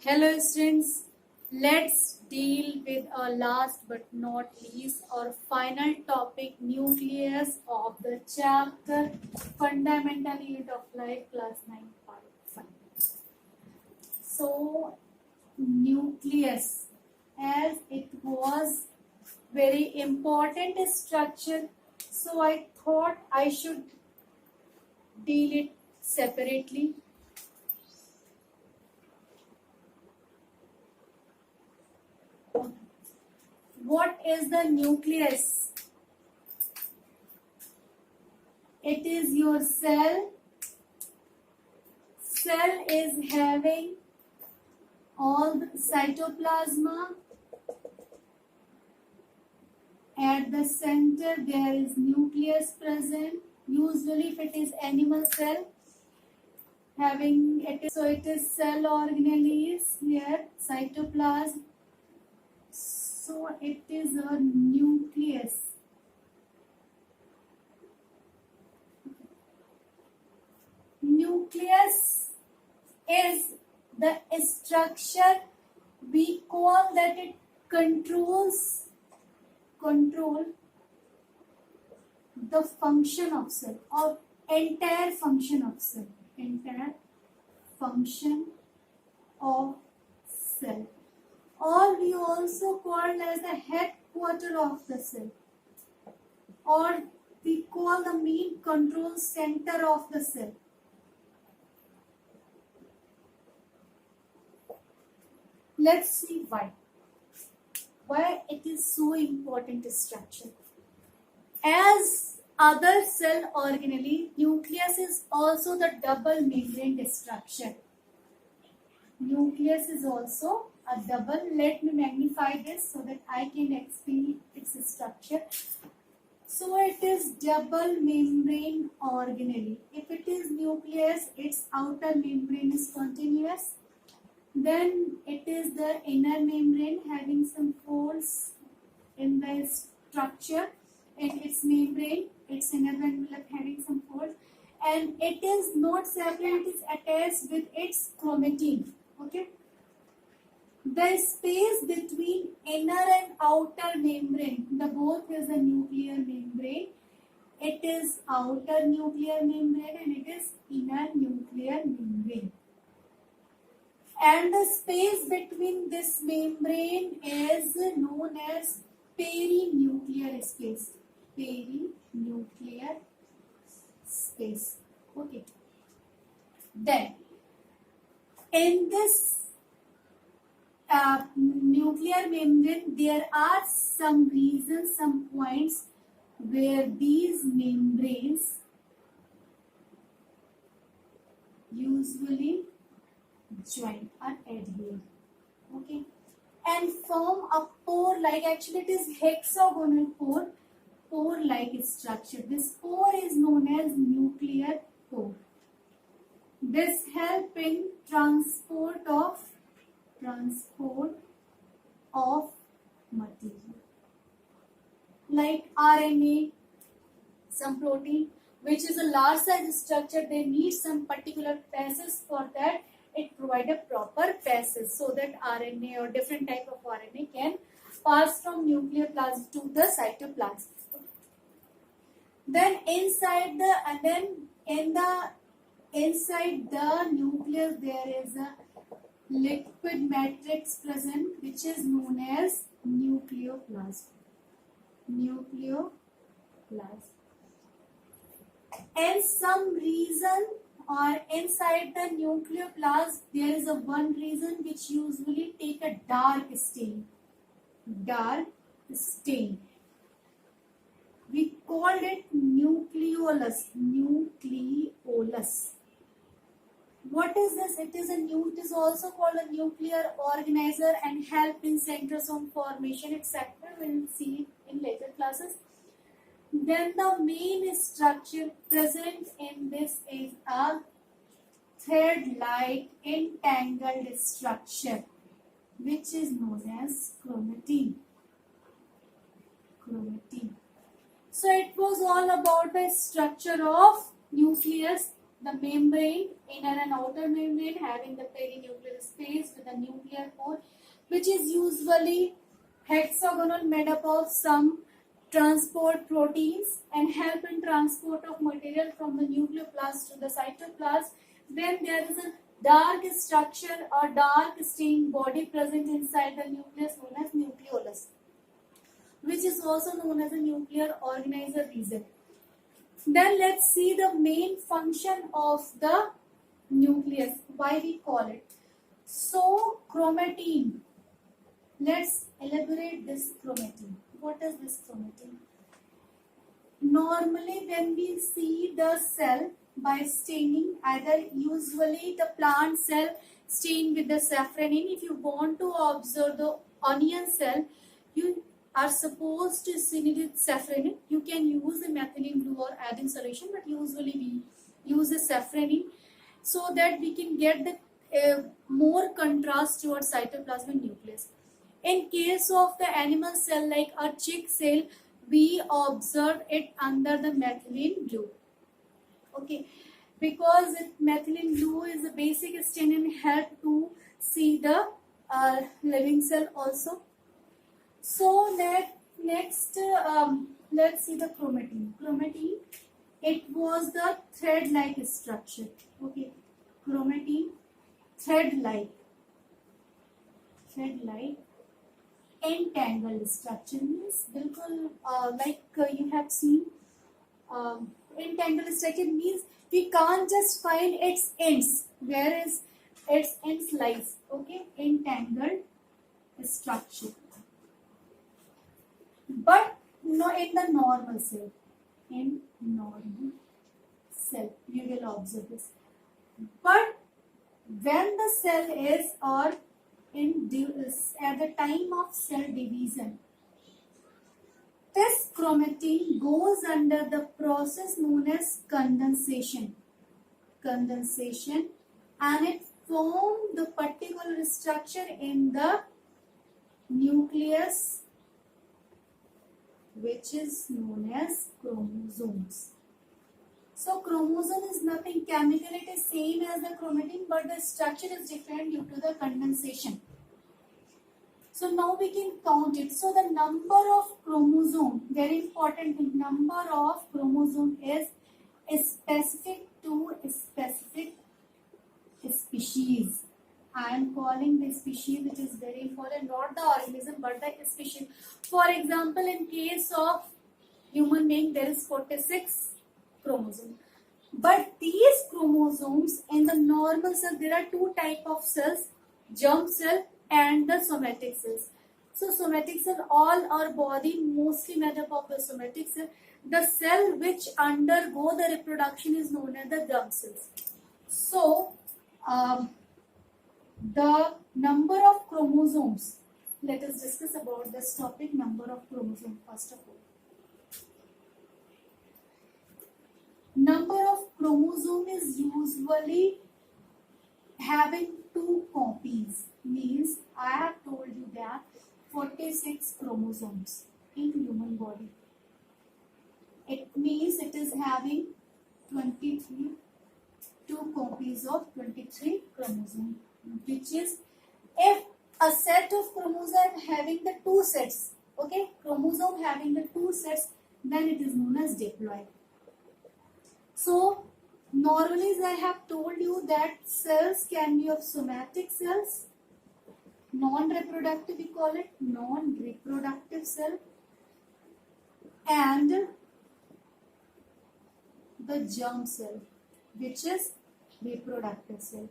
Hello students, let's deal with our last but not least our final topic, nucleus of the chapter Fundamental Unit of Life, class 9 part 5. So nucleus, as it was very important structure, so I thought I should deal it separately. What is the nucleus? It is your cell. Cell is having all the cytoplasma. At the center there is nucleus present. Usually if it is animal cell, having it is, so it is cell organelle is here, cytoplasm. So it is a nucleus. Nucleus is the structure, we call that it control the function of cell or entire function of cell, or we also call as the headquarter of the cell, or we call the main control center of the cell. Let's see why it is so important structure. As other cell organelle, nucleus is also the double membrane structure. Nucleus is also a double. Let me magnify this so that I can explain its structure. So it is double membrane organelle. If it is nucleus, its outer membrane is continuous. Then it is the inner membrane having some folds in the structure. In its membrane, its inner envelope having some folds, and it is not separate, it is attached with its chromatin. Okay. The space between inner and outer membrane, the both is a nuclear membrane. It is outer nuclear membrane and it is inner nuclear membrane. And the space between this membrane is known as perinuclear space. Perinuclear space. Okay. Then, in this nuclear membrane, there are some regions, some points where these membranes usually join or adhere. Okay. And form a pore-like, actually it is hexagonal pore-like structure. This pore is known as nuclear pore. This help in transport of material like RNA, some protein, which is a large size structure. They need some particular passage. For that it provide a proper passage so that RNA or different type of RNA can pass from nucleoplasm to the cytoplasm. Then inside the nucleus there is a liquid matrix present, which is known as nucleoplasm. And some reason or inside the nucleoplasm there is a one region which usually take a dark stain. We called it nucleolus. What is this? It is also called a nuclear organizer and help in centrosome formation, etc. We'll see in later classes. Then the main structure present in this is a thread-like entangled structure, which is known as chromatin. So it was all about the structure of nucleus. The membrane, inner and outer membrane, having the perinuclear space with a nuclear core, which is usually hexagonal, made up of some transport proteins and help in transport of material from the nucleoplast to the cytoplasm. Then there is a dark structure or dark stained body present inside the nucleus known as nucleolus, which is also known as a nuclear organizer region. Then let's see the main function of the nucleus, why we call it. So chromatin, let's elaborate this chromatin. What is this chromatin? Normally when we see the cell by staining, either usually the plant cell stained with the safranin. If you want to observe the onion cell, you are supposed to stain it with safranin. You can use a methylene blue or iodine solution, but usually we use the safranin so that we can get the more contrast towards cytoplasmic nucleus. In case of the animal cell like a chick cell, we observe it under the methylene blue. Okay, because methylene blue is a basic stain and help to see the living cell also. So next, let's see the chromatin. Chromatin, it was the thread-like structure. Okay, chromatin, thread-like entangled structure means बिल्कुल like you have seen entangled structure means we can't just find its ends. Where is its ends lies? Okay, entangled structure. But no, in the normal cell. In normal cell, you will observe this. But when the cell is or at the time of cell division, this chromatin goes under the process known as condensation. And it forms the particular structure in the nucleus, which is known as chromosomes. So chromosome is nothing chemical, it is same as the chromatin, but the structure is different due to the condensation. So now we can count it. So the number of chromosome, very important thing, number of chromosome is specific to a specific species. I am calling the species, which is very important, not the organism but the species. For example, in case of human being, there is 46 chromosomes. But these chromosomes in the normal cell, there are two types of cells, germ cell and the somatic cells. So somatic cell, all our body mostly made up of the somatic cell. The cell which undergo the reproduction is known as the germ cells. So the number of chromosomes, let us discuss about this topic, number of chromosomes first of all. Number of chromosome is usually having two copies, means I have told you that 46 chromosomes in human body. It means it is having 23, two copies of 23 chromosomes, which is if a set of chromosomes having the two sets, okay, chromosome having the two sets, then it is known as diploid. So normally, as I have told you that cells can be of somatic cells, non-reproductive we call it, non-reproductive cell, and the germ cell, which is reproductive cell.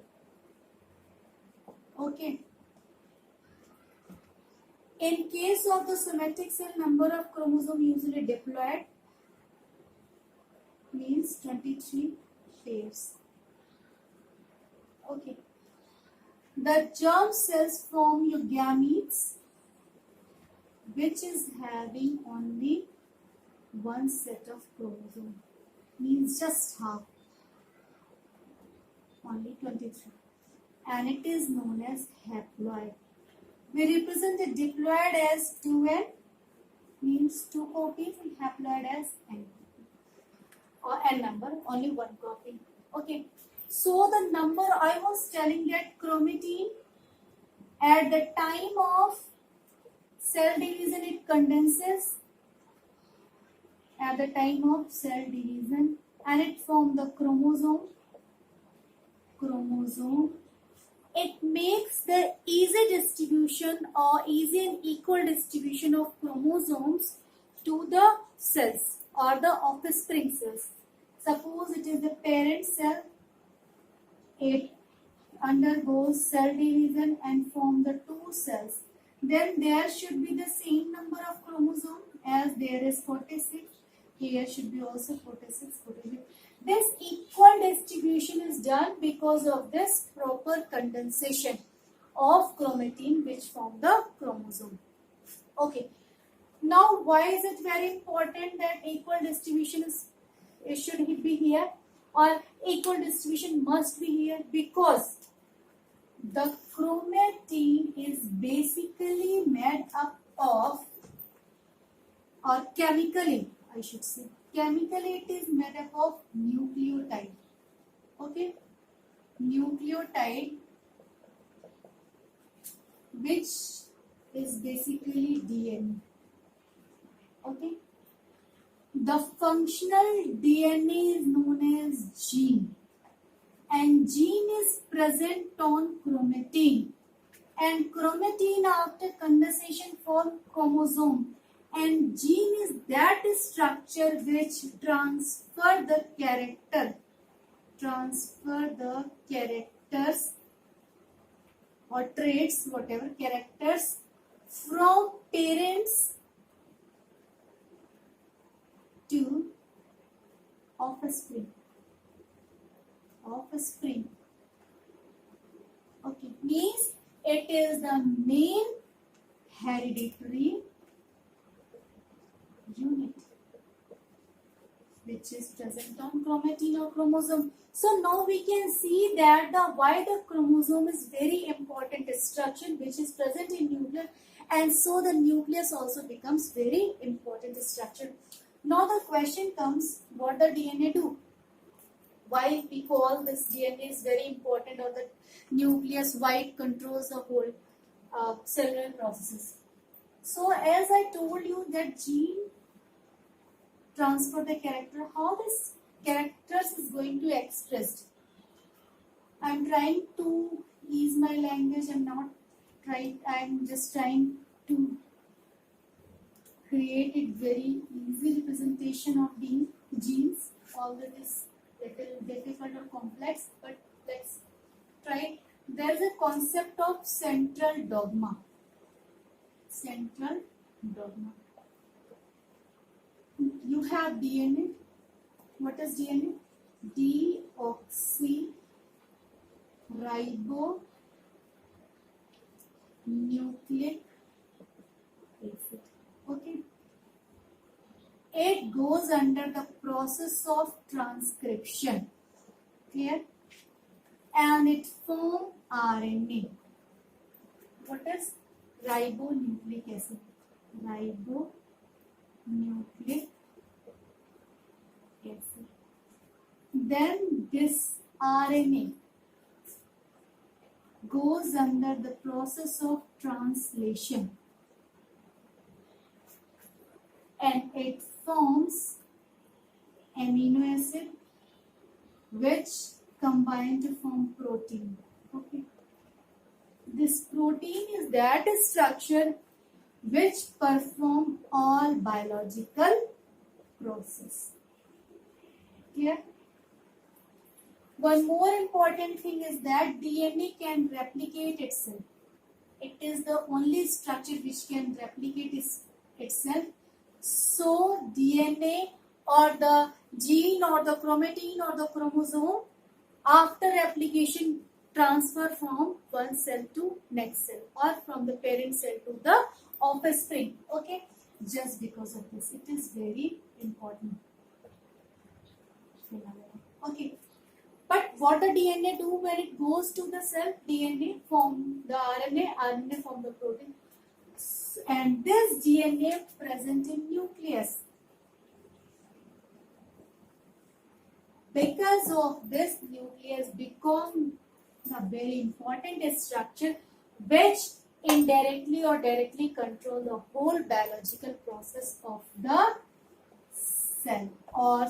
Okay. In case of the somatic cell, number of chromosome usually diploid, means 23 pairs. Okay. The germ cells form your gametes, which is having only one set of chromosome, means just half, only 23, and it is known as haploid. We represent the diploid as 2n, means 2 copies, and haploid as n, or n number, only 1 copy. Okay, so the number I was telling that chromatin at the time of cell division it condenses at the time of cell division and it forms the chromosome. It makes the easy distribution or easy and equal distribution of chromosomes to the cells or the offspring cells. Suppose it is the parent cell, it undergoes cell division and form the two cells. Then there should be the same number of chromosomes as there is 46. Here should be also 46, 46. This equal distribution is done because of this proper condensation of chromatin which form the chromosome. Okay. Now, why is it very important that equal distribution should be here or equal distribution must be here? Because the chromatin is basically made up of, or chemically, I should say, chemically it is made up of nucleotide. Okay, nucleotide, which is basically DNA. Okay, the functional DNA is known as gene, and gene is present on chromatin, and chromatin after condensation form chromosome, and gene is that structure which transfer the characters or traits, whatever characters, from parents to offspring. Okay, means it is the main hereditary unit which is present on chromatin or chromosome. So now we can see that why the chromosome is very important structure which is present in nucleus, and so the nucleus also becomes very important structure. Now the question comes, what the DNA do? Why we call this DNA is very important, or the nucleus, why it controls the whole cellular processes. So as I told you that gene transfer the character, how this characters is going to expressed. I am trying to ease my language. I am just trying to create a very easy representation of the genes, although it is little difficult or complex, but let's try. There is a concept of central dogma. You have DNA. What is DNA? Deoxyribonucleic acid. Okay. It goes under the process of transcription. Clear? And it forms RNA. What is ribonucleic acid? Ribonucleic acid. Then this RNA goes under the process of translation and it forms amino acid which combine to form protein. Okay. This protein is that structure which perform all biological process. Clear? One more important thing is that DNA can replicate itself. It is the only structure which can replicate itself. So DNA or the gene or the chromatin or the chromosome, after replication, transfer from one cell to next cell or from the parent cell to the offspring. Okay, just because of this, it is very important. Okay, but what the DNA do when it goes to the cell? DNA form the RNA form the protein, and this DNA present in nucleus. Because of this, nucleus become a very important structure which indirectly or directly control the whole biological process of the cell. Or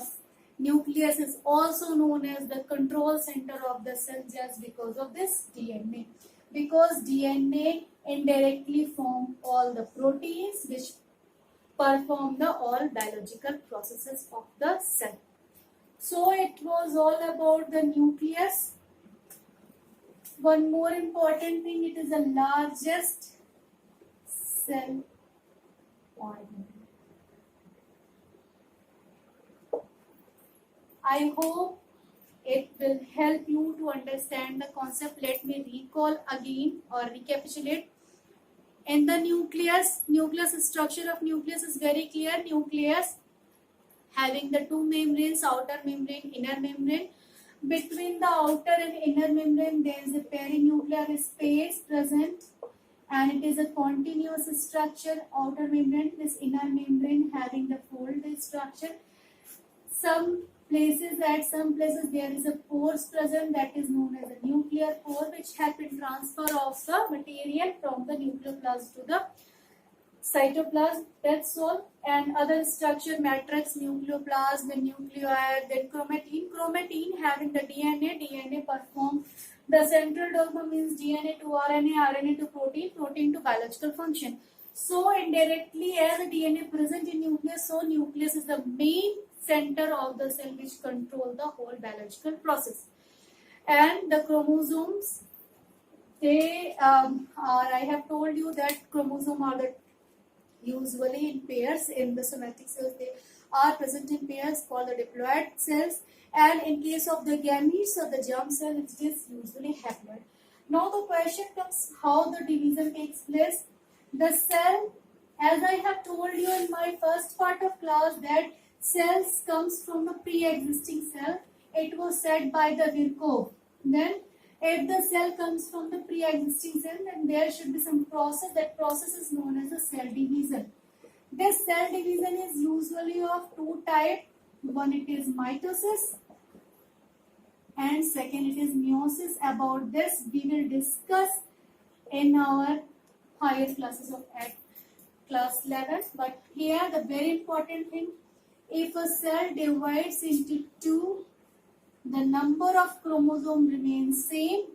nucleus is also known as the control center of the cell just because of this DNA. Because DNA indirectly form all the proteins which perform the all biological processes of the cell. So it was all about the nucleus. One more important thing, it is the largest cell organ. I hope it will help you to understand the concept. Let me recall again or recapitulate. In the nucleus structure of nucleus is very clear. Nucleus having the two membranes, outer membrane, inner membrane. Between the outer and inner membrane, there is a perinuclear space present, and it is a continuous structure. Outer membrane, this inner membrane having the fold structure. At some places there is a pores present, that is known as a nuclear pore, which happen transfer of the material from the nucleoplasm to the cytoplasm. That's all. And other structure, matrix, nucleoplasm, then nuclei, then chromatin. Chromatin having the DNA. DNA perform the central dogma, means DNA to RNA, RNA to protein, protein to biological function. So indirectly, as the DNA present in nucleus, so nucleus is the main center of the cell which control the whole biological process. And the chromosomes, they are, I have told you that chromosome are the usually in pairs. In the somatic cells, they are present in pairs called the diploid cells, and in case of the gametes or the germ cell, it is usually haploid. Now the question comes, how the division takes place. The cell, as I have told you in my first part of class, that cells comes from a pre-existing cell. It was said by the Virchow. Then if the cell comes from the pre-existing cell, then there should be some process. That process is known as a cell division. This cell division is usually of two types. One, it is mitosis, and second, it is meiosis. About this we will discuss in our higher classes of at class 11. But here the very important thing, if a cell divides into two, the number of chromosomes remains same.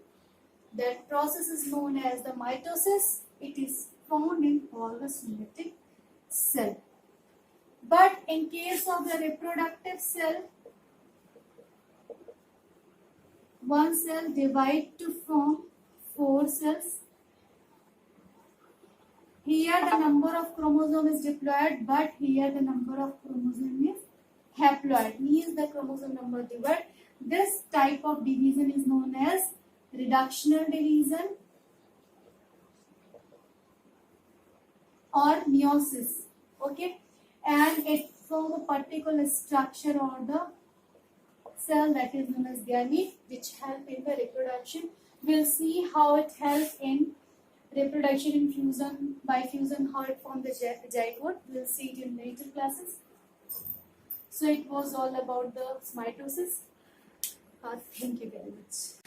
That process is known as the mitosis. It is found in all the somatic cell. But in case of the reproductive cell, one cell divides to form 4 cells. Here the number of chromosomes is diploid, but here the number of chromosomes is haploid, means the chromosome number divided. This type of division is known as reductional division or meiosis. Okay, and it forms a particular structure on the cell that is known as gamete, which help in the reproduction. We'll see how it helps in reproduction in fusion, by fusion, how it forms the zygote. We'll see it in later classes. So it was all about the mitosis. Thank you very much.